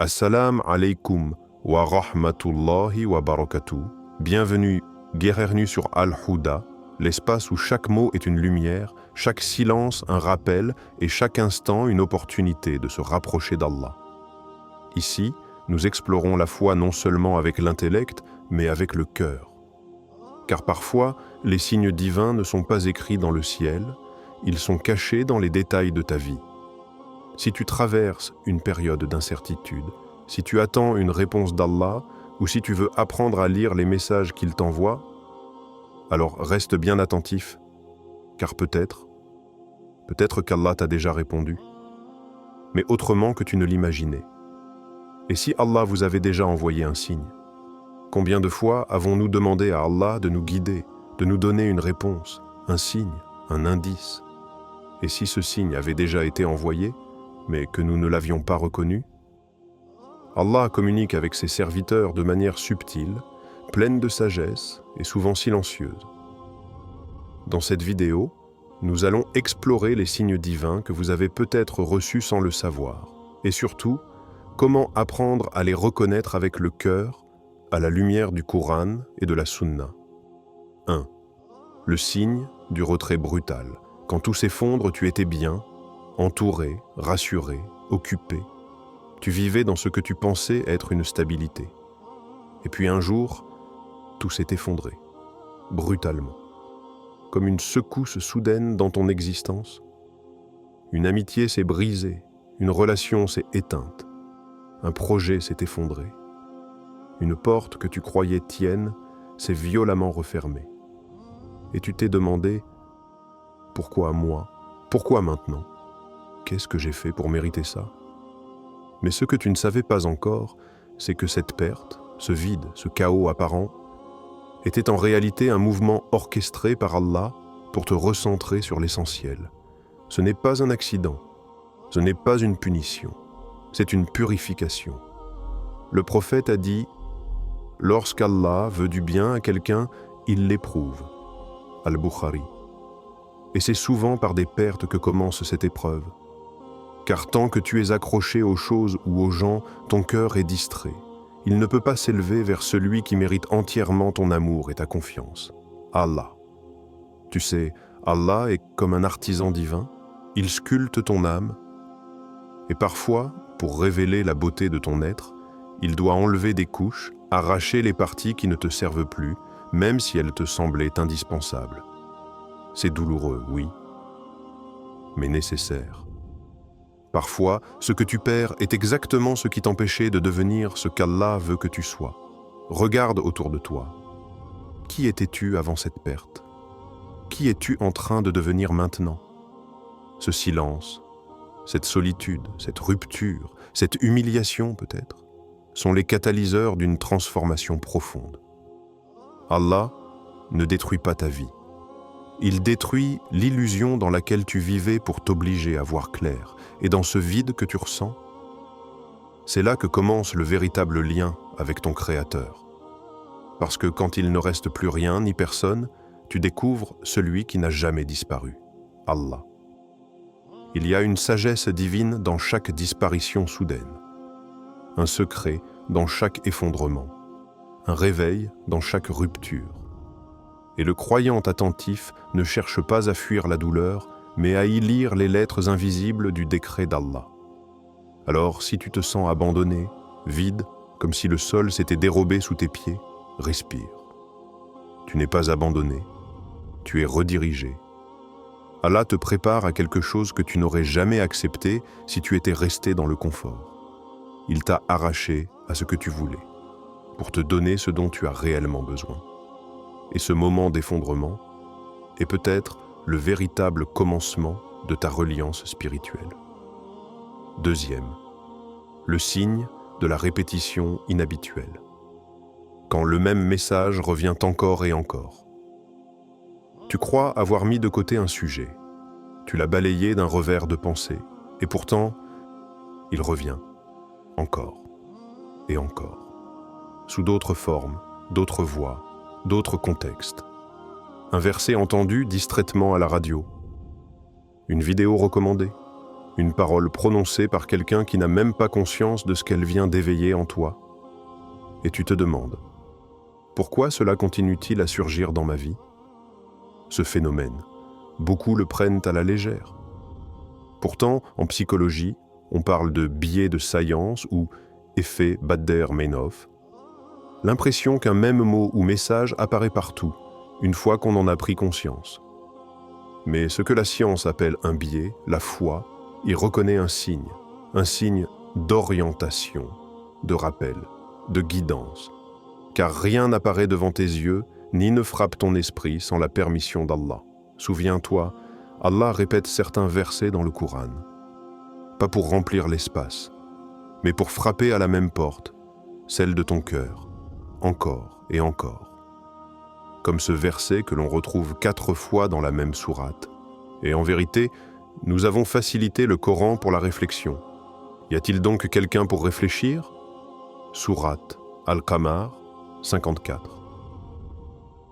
Assalamu alaikum wa rahmatullahi wa barakatuh. Bienvenue, bienvenue sur Al-Huda, l'espace où chaque mot est une lumière, chaque silence un rappel et chaque instant une opportunité de se rapprocher d'Allah. Ici, nous explorons la foi non seulement avec l'intellect, mais avec le cœur. Car parfois, les signes divins ne sont pas écrits dans le ciel, ils sont cachés dans les détails de ta vie. Si tu traverses une période d'incertitude, si tu attends une réponse d'Allah, ou si tu veux apprendre à lire les messages qu'il t'envoie, alors reste bien attentif, car peut-être qu'Allah t'a déjà répondu, mais autrement que tu ne l'imaginais. Et si Allah vous avait déjà envoyé un signe, combien de fois avons-nous demandé à Allah de nous guider, de nous donner une réponse, un signe, un indice? Et si ce signe avait déjà été envoyé, mais que nous ne l'avions pas reconnu? Allah communique avec ses serviteurs de manière subtile, pleine de sagesse et souvent silencieuse. Dans cette vidéo, nous allons explorer les signes divins que vous avez peut-être reçus sans le savoir, et surtout, comment apprendre à les reconnaître avec le cœur, à la lumière du Coran et de la Sunna. 1. Le signe du retrait brutal. Quand tout s'effondre, tu étais bien, entouré, rassuré, occupé. Tu vivais dans ce que tu pensais être une stabilité. Et puis un jour, tout s'est effondré, brutalement. Comme une secousse soudaine dans ton existence. Une amitié s'est brisée, une relation s'est éteinte, un projet s'est effondré. Une porte que tu croyais tienne s'est violemment refermée. Et tu t'es demandé, pourquoi moi? Pourquoi maintenant? Qu'est-ce que j'ai fait pour mériter ça? Mais ce que tu ne savais pas encore, c'est que cette perte, ce vide, ce chaos apparent, était en réalité un mouvement orchestré par Allah pour te recentrer sur l'essentiel. Ce n'est pas un accident, ce n'est pas une punition, c'est une purification. Le prophète a dit « Lorsqu'Allah veut du bien à quelqu'un, il l'éprouve » Al-Bukhari. Et c'est souvent par des pertes que commence cette épreuve. Car tant que tu es accroché aux choses ou aux gens, ton cœur est distrait. Il ne peut pas s'élever vers celui qui mérite entièrement ton amour et ta confiance. Allah. Tu sais, Allah est comme un artisan divin. Il sculpte ton âme. Et parfois, pour révéler la beauté de ton être, il doit enlever des couches, arracher les parties qui ne te servent plus, même si elles te semblaient indispensables. C'est douloureux, oui, mais nécessaire. Parfois, ce que tu perds est exactement ce qui t'empêchait de devenir ce qu'Allah veut que tu sois. Regarde autour de toi. Qui étais-tu avant cette perte? Qui es-tu en train de devenir maintenant? Ce silence, cette solitude, cette rupture, cette humiliation peut-être, sont les catalyseurs d'une transformation profonde. Allah ne détruit pas ta vie. Il détruit l'illusion dans laquelle tu vivais pour t'obliger à voir clair. Et dans ce vide que tu ressens, c'est là que commence le véritable lien avec ton Créateur. Parce que quand il ne reste plus rien ni personne, tu découvres celui qui n'a jamais disparu, Allah. Il y a une sagesse divine dans chaque disparition soudaine, un secret dans chaque effondrement, un réveil dans chaque rupture. Et le croyant attentif ne cherche pas à fuir la douleur, mais à y lire les lettres invisibles du décret d'Allah. Alors, si tu te sens abandonné, vide, comme si le sol s'était dérobé sous tes pieds, respire. Tu n'es pas abandonné, tu es redirigé. Allah te prépare à quelque chose que tu n'aurais jamais accepté si tu étais resté dans le confort. Il t'a arraché à ce que tu voulais, pour te donner ce dont tu as réellement besoin. Et ce moment d'effondrement est peut-être le véritable commencement de ta reliance spirituelle. Deuxième, le signe de la répétition inhabituelle. Quand le même message revient encore et encore. Tu crois avoir mis de côté un sujet. Tu l'as balayé d'un revers de pensée. Et pourtant, il revient. Encore. Et encore. Sous d'autres formes, d'autres voix, d'autres contextes. Un verset entendu distraitement à la radio. Une vidéo recommandée. une parole prononcée par quelqu'un qui n'a même pas conscience de ce qu'elle vient d'éveiller en toi. Et tu te demandes, pourquoi cela continue-t-il à surgir dans ma vie? Ce phénomène, beaucoup le prennent à la légère. Pourtant, en psychologie, on parle de biais de saillance ou effet Baader-Meinhof, l'impression qu'un même mot ou message apparaît partout, une fois qu'on en a pris conscience. Mais ce que la science appelle un biais, la foi, y reconnaît un signe d'orientation, de rappel, de guidance, car rien n'apparaît devant tes yeux, ni ne frappe ton esprit sans la permission d'Allah. Souviens-toi, Allah répète certains versets dans le Coran, pas pour remplir l'espace, mais pour frapper à la même porte, celle de ton cœur, encore et encore. Comme ce verset que l'on retrouve 4 fois dans la même sourate. Et en vérité, nous avons facilité le Coran pour la réflexion. Y a-t-il donc quelqu'un pour réfléchir? Sourate Al-Qamar 54.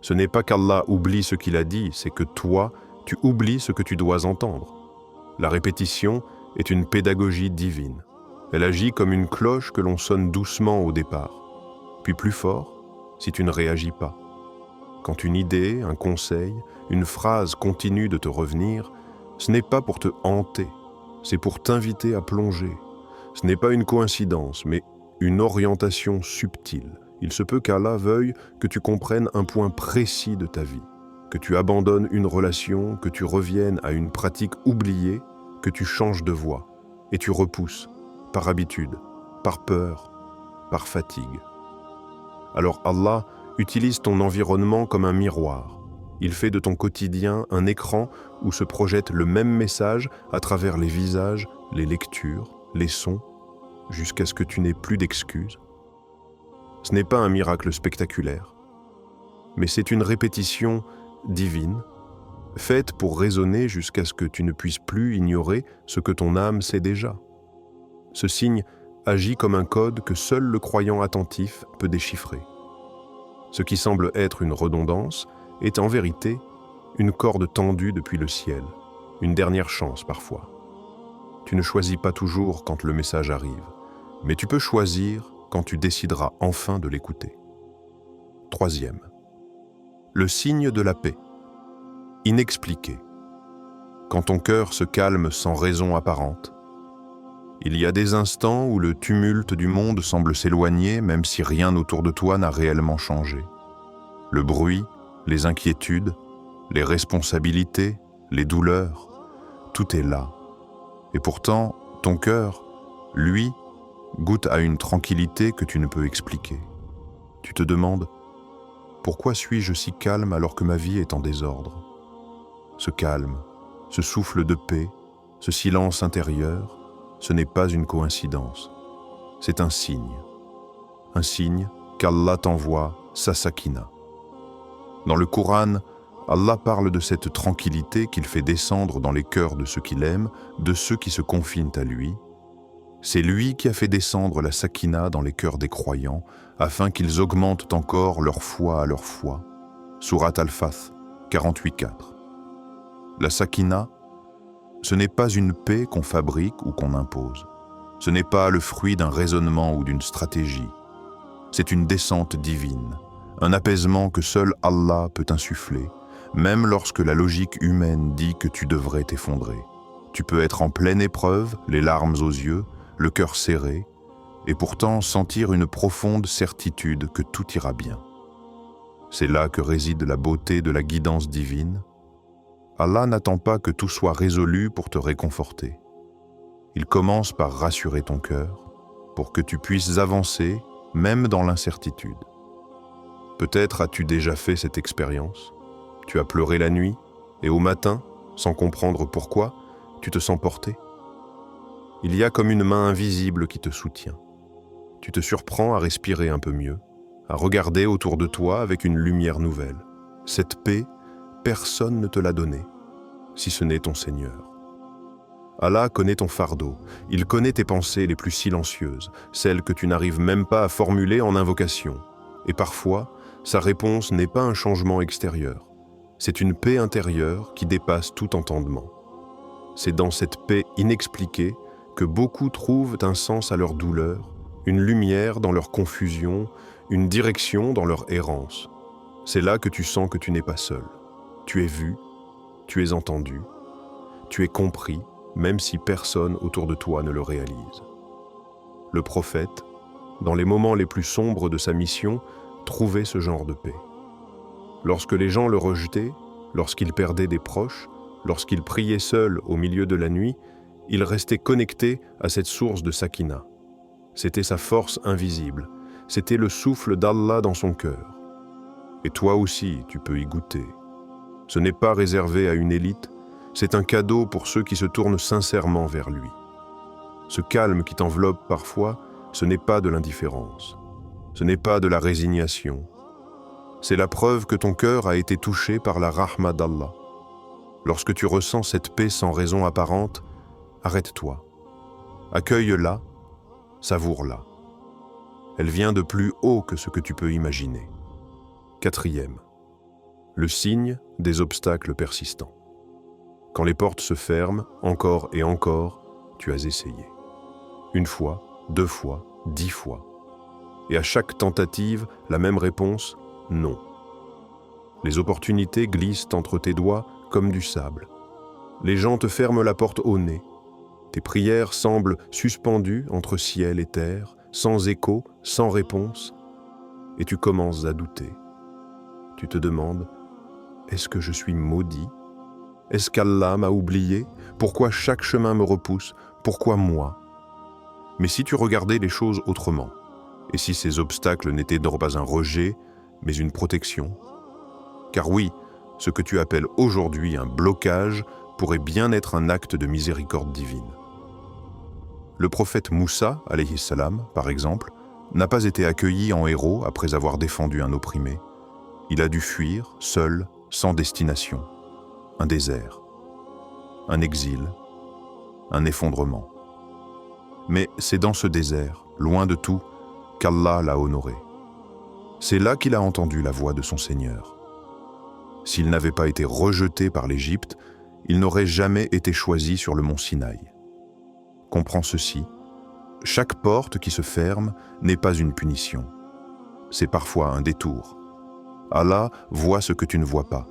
Ce n'est pas qu'Allah oublie ce qu'il a dit, c'est que toi, tu oublies ce que tu dois entendre. La répétition est une pédagogie divine. Elle agit comme une cloche que l'on sonne doucement au départ, puis plus fort si tu ne réagis pas. Quand une idée, un conseil, une phrase continue de te revenir, ce n'est pas pour te hanter, c'est pour t'inviter à plonger. Ce n'est pas une coïncidence, mais une orientation subtile. Il se peut qu'Allah veuille que tu comprennes un point précis de ta vie, que tu abandonnes une relation, que tu reviennes à une pratique oubliée, que tu changes de voie, et tu repousses, par habitude, par peur, par fatigue. Alors Allah utilise ton environnement comme un miroir. Il fait de ton quotidien un écran où se projette le même message à travers les visages, les lectures, les sons, jusqu'à ce que tu n'aies plus d'excuses. Ce n'est pas un miracle spectaculaire, mais c'est une répétition divine, faite pour résonner jusqu'à ce que tu ne puisses plus ignorer ce que ton âme sait déjà. Ce signe agit comme un code que seul le croyant attentif peut déchiffrer. Ce qui semble être une redondance est en vérité une corde tendue depuis le ciel, une dernière chance parfois. Tu ne choisis pas toujours quand le message arrive, mais tu peux choisir quand tu décideras enfin de l'écouter. 3e. Le signe de la paix. Inexpliqué. Quand ton cœur se calme sans raison apparente, il y a des instants où le tumulte du monde semble s'éloigner même si rien autour de toi n'a réellement changé. Le bruit, les inquiétudes, les responsabilités, les douleurs, tout est là. Et pourtant, ton cœur, lui, goûte à une tranquillité que tu ne peux expliquer. Tu te demandes, pourquoi suis-je si calme alors que ma vie est en désordre? Ce calme, ce souffle de paix, ce silence intérieur, ce n'est pas une coïncidence. C'est un signe qu'Allah t'envoie sa sakina. Dans le Coran, Allah parle de cette tranquillité qu'il fait descendre dans les cœurs de ceux qu'il aime, de ceux qui se confinent à lui. C'est lui qui a fait descendre la sakina dans les cœurs des croyants, afin qu'ils augmentent encore leur foi à leur foi. Sourate Al-Fath 48.4. La sakina, ce n'est pas une paix qu'on fabrique ou qu'on impose. Ce n'est pas le fruit d'un raisonnement ou d'une stratégie. C'est une descente divine, un apaisement que seul Allah peut insuffler, même lorsque la logique humaine dit que tu devrais t'effondrer. Tu peux être en pleine épreuve, les larmes aux yeux, le cœur serré, et pourtant sentir une profonde certitude que tout ira bien. C'est là que réside la beauté de la guidance divine. Allah n'attend pas que tout soit résolu pour te réconforter. Il commence par rassurer ton cœur, pour que tu puisses avancer, même dans l'incertitude. Peut-être as-tu déjà fait cette expérience. Tu as pleuré la nuit, et au matin, sans comprendre pourquoi, tu te sens porté. Il y a comme une main invisible qui te soutient. Tu te surprends à respirer un peu mieux, à regarder autour de toi avec une lumière nouvelle. Cette paix, personne ne te l'a donnée, si ce n'est ton Seigneur. Allah connaît ton fardeau, il connaît tes pensées les plus silencieuses, celles que tu n'arrives même pas à formuler en invocation. Et parfois, sa réponse n'est pas un changement extérieur, c'est une paix intérieure qui dépasse tout entendement. C'est dans cette paix inexpliquée que beaucoup trouvent un sens à leur douleur, une lumière dans leur confusion, une direction dans leur errance. C'est là que tu sens que tu n'es pas seul. Tu es vu, tu es entendu, tu es compris, même si personne autour de toi ne le réalise. Le prophète, dans les moments les plus sombres de sa mission, trouvait ce genre de paix. Lorsque les gens le rejetaient, lorsqu'il perdait des proches, lorsqu'il priait seul au milieu de la nuit, il restait connecté à cette source de sakina. C'était sa force invisible, c'était le souffle d'Allah dans son cœur. Et toi aussi, tu peux y goûter. Ce n'est pas réservé à une élite, c'est un cadeau pour ceux qui se tournent sincèrement vers lui. Ce calme qui t'enveloppe parfois, ce n'est pas de l'indifférence, ce n'est pas de la résignation. C'est la preuve que ton cœur a été touché par la rahma d'Allah. Lorsque tu ressens cette paix sans raison apparente, arrête-toi. Accueille-la, savoure-la. Elle vient de plus haut que ce que tu peux imaginer. 4e. Le signe des obstacles persistants. Quand les portes se ferment, encore et encore, tu as essayé. 1 fois, 2 fois, 10 fois. Et à chaque tentative, la même réponse, non. Les opportunités glissent entre tes doigts comme du sable. Les gens te ferment la porte au nez. Tes prières semblent suspendues entre ciel et terre, sans écho, sans réponse. Et tu commences à douter. Tu te demandes, est-ce que je suis maudit? Est-ce qu'Allah m'a oublié? Pourquoi chaque chemin me repousse? Pourquoi moi? Mais si tu regardais les choses autrement, et si ces obstacles n'étaient donc pas un rejet, mais une protection? Car oui, ce que tu appelles aujourd'hui un blocage pourrait bien être un acte de miséricorde divine. Le prophète Moussa, alayhi salam, par exemple, n'a pas été accueilli en héros après avoir défendu un opprimé. Il a dû fuir, seul, sans destination. Un désert, un exil, un effondrement. Mais c'est dans ce désert, loin de tout, qu'Allah l'a honoré. C'est là qu'il a entendu la voix de son Seigneur. S'il n'avait pas été rejeté par l'Égypte, il n'aurait jamais été choisi sur le mont Sinaï. Comprends ceci, chaque porte qui se ferme n'est pas une punition. C'est parfois un détour. Allah voit ce que tu ne vois pas.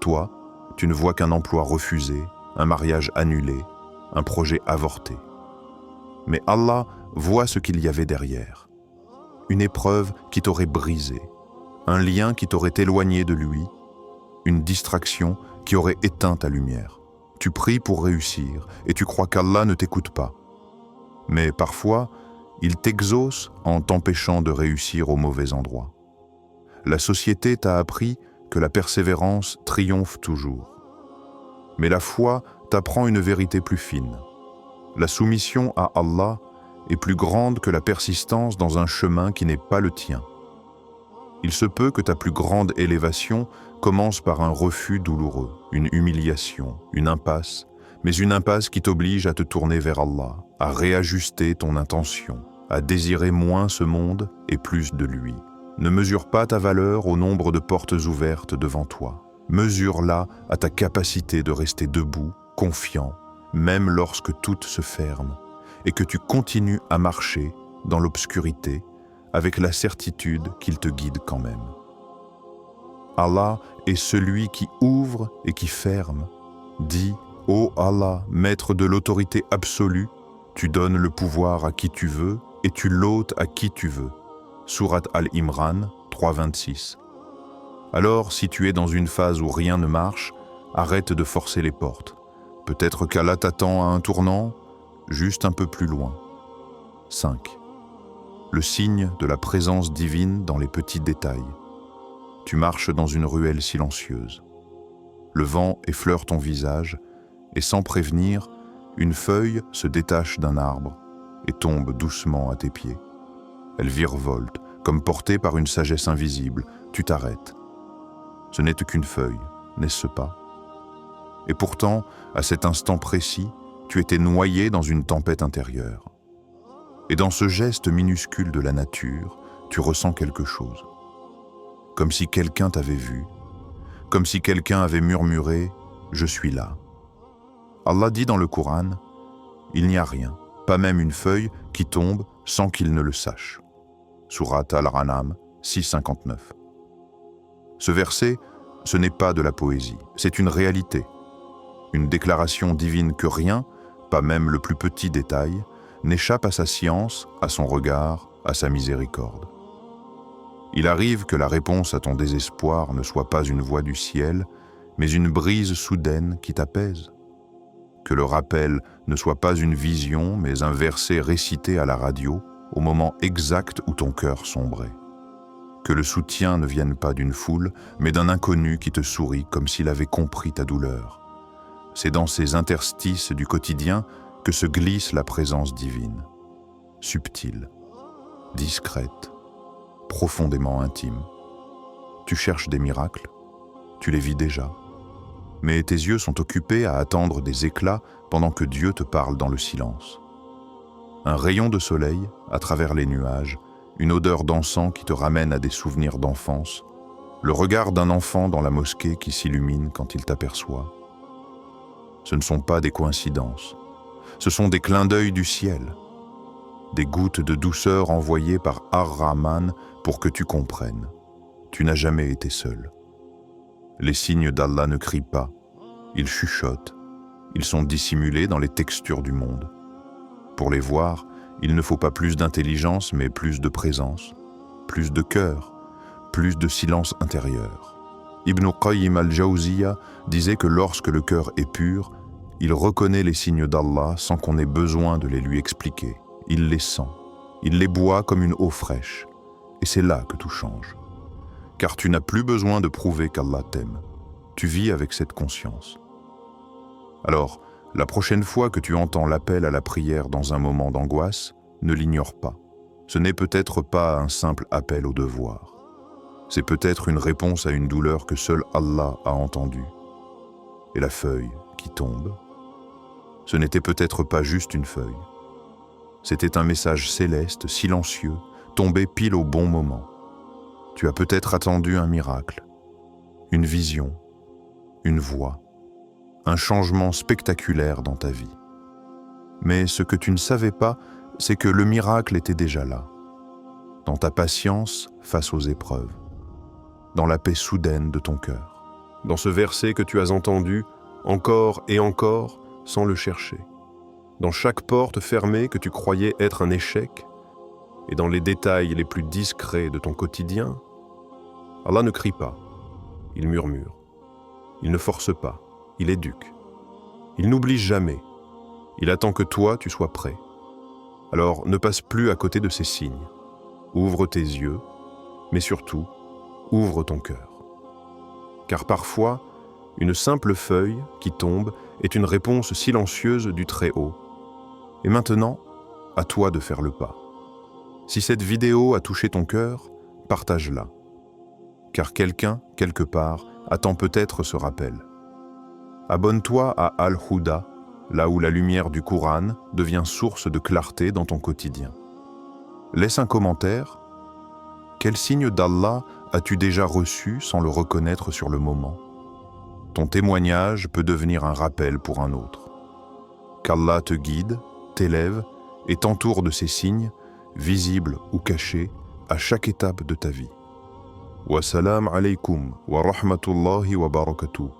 Toi, tu ne vois qu'un emploi refusé, un mariage annulé, un projet avorté. Mais Allah voit ce qu'il y avait derrière. Une épreuve qui t'aurait brisé, un lien qui t'aurait éloigné de lui, une distraction qui aurait éteint ta lumière. Tu pries pour réussir et tu crois qu'Allah ne t'écoute pas. Mais parfois, il t'exauce en t'empêchant de réussir au mauvais endroit. La société t'a appris que la persévérance triomphe toujours. Mais la foi t'apprend une vérité plus fine. La soumission à Allah est plus grande que la persistance dans un chemin qui n'est pas le tien. Il se peut que ta plus grande élévation commence par un refus douloureux, une humiliation, une impasse, mais une impasse qui t'oblige à te tourner vers Allah, à réajuster ton intention, à désirer moins ce monde et plus de lui. Ne mesure pas ta valeur au nombre de portes ouvertes devant toi. Mesure-la à ta capacité de rester debout, confiant, même lorsque toutes se ferment, et que tu continues à marcher dans l'obscurité avec la certitude qu'il te guide quand même. Allah est celui qui ouvre et qui ferme. Dis, ô Allah, maître de l'autorité absolue, tu donnes le pouvoir à qui tu veux et tu l'ôtes à qui tu veux. Sourate Al-Imran 3,26. Alors, si tu es dans une phase où rien ne marche, arrête de forcer les portes. Peut-être qu'Allah t'attend à un tournant, juste un peu plus loin. 5. Le signe de la présence divine dans les petits détails. Tu marches dans une ruelle silencieuse. Le vent effleure ton visage et sans prévenir, une feuille se détache d'un arbre et tombe doucement à tes pieds. Elle virevolte, comme portée par une sagesse invisible. Tu t'arrêtes. Ce n'est qu'une feuille, n'est-ce pas? Et pourtant, à cet instant précis, tu étais noyé dans une tempête intérieure. Et dans ce geste minuscule de la nature, tu ressens quelque chose. Comme si quelqu'un t'avait vu, comme si quelqu'un avait murmuré « Je suis là ». Allah dit dans le Coran, « Il n'y a rien, pas même une feuille, qui tombe sans qu'il ne le sache. » Sourate Al-An'am 6,59. Ce verset, ce n'est pas de la poésie, c'est une réalité. Une déclaration divine que rien, pas même le plus petit détail, n'échappe à sa science, à son regard, à sa miséricorde. Il arrive que la réponse à ton désespoir ne soit pas une voix du ciel, mais une brise soudaine qui t'apaise. Que le rappel ne soit pas une vision, mais un verset récité à la radio au moment exact où ton cœur sombrait. Que le soutien ne vienne pas d'une foule, mais d'un inconnu qui te sourit comme s'il avait compris ta douleur. C'est dans ces interstices du quotidien que se glisse la présence divine. Subtile, discrète, profondément intime. Tu cherches des miracles, tu les vis déjà. Mais tes yeux sont occupés à attendre des éclats pendant que Dieu te parle dans le silence. Un rayon de soleil, à travers les nuages, une odeur d'encens qui te ramène à des souvenirs d'enfance, le regard d'un enfant dans la mosquée qui s'illumine quand il t'aperçoit. Ce ne sont pas des coïncidences, ce sont des clins d'œil du ciel, des gouttes de douceur envoyées par Ar-Rahman pour que tu comprennes. Tu n'as jamais été seul. Les signes d'Allah ne crient pas, ils chuchotent, ils sont dissimulés dans les textures du monde. Pour les voir, il ne faut pas plus d'intelligence, mais plus de présence, plus de cœur, plus de silence intérieur. Ibn Qayyim al-Jawziyya disait que lorsque le cœur est pur, il reconnaît les signes d'Allah sans qu'on ait besoin de les lui expliquer. Il les sent, il les boit comme une eau fraîche, et c'est là que tout change. Car tu n'as plus besoin de prouver qu'Allah t'aime. Tu vis avec cette conscience. Alors, la prochaine fois que tu entends l'appel à la prière dans un moment d'angoisse, ne l'ignore pas. Ce n'est peut-être pas un simple appel au devoir. C'est peut-être une réponse à une douleur que seul Allah a entendue. Et la feuille qui tombe, ce n'était peut-être pas juste une feuille. C'était un message céleste, silencieux, tombé pile au bon moment. Tu as peut-être attendu un miracle, une vision, une voix, un changement spectaculaire dans ta vie. Mais ce que tu ne savais pas, c'est que le miracle était déjà là, dans ta patience face aux épreuves, dans la paix soudaine de ton cœur. Dans ce verset que tu as entendu, encore et encore, sans le chercher. Dans chaque porte fermée que tu croyais être un échec, et dans les détails les plus discrets de ton quotidien, Allah ne crie pas, il murmure. Il ne force pas, il éduque. Il n'oublie jamais, il attend que toi tu sois prêt. Alors ne passe plus à côté de ces signes. Ouvre tes yeux, mais surtout, ouvre ton cœur. Car parfois, une simple feuille qui tombe est une réponse silencieuse du Très-Haut. Et maintenant, à toi de faire le pas. Si cette vidéo a touché ton cœur, partage-la. Car quelqu'un, quelque part, attend peut-être ce rappel. Abonne-toi à Al-Huda, là où la lumière du Coran devient source de clarté dans ton quotidien. Laisse un commentaire. Quel signe d'Allah as-tu déjà reçu sans le reconnaître sur le moment? Ton témoignage peut devenir un rappel pour un autre. Qu'Allah te guide, t'élève et t'entoure de ces signes, visibles ou cachés, à chaque étape de ta vie. Wa salam alaykum wa rahmatullahi wa barakatuh.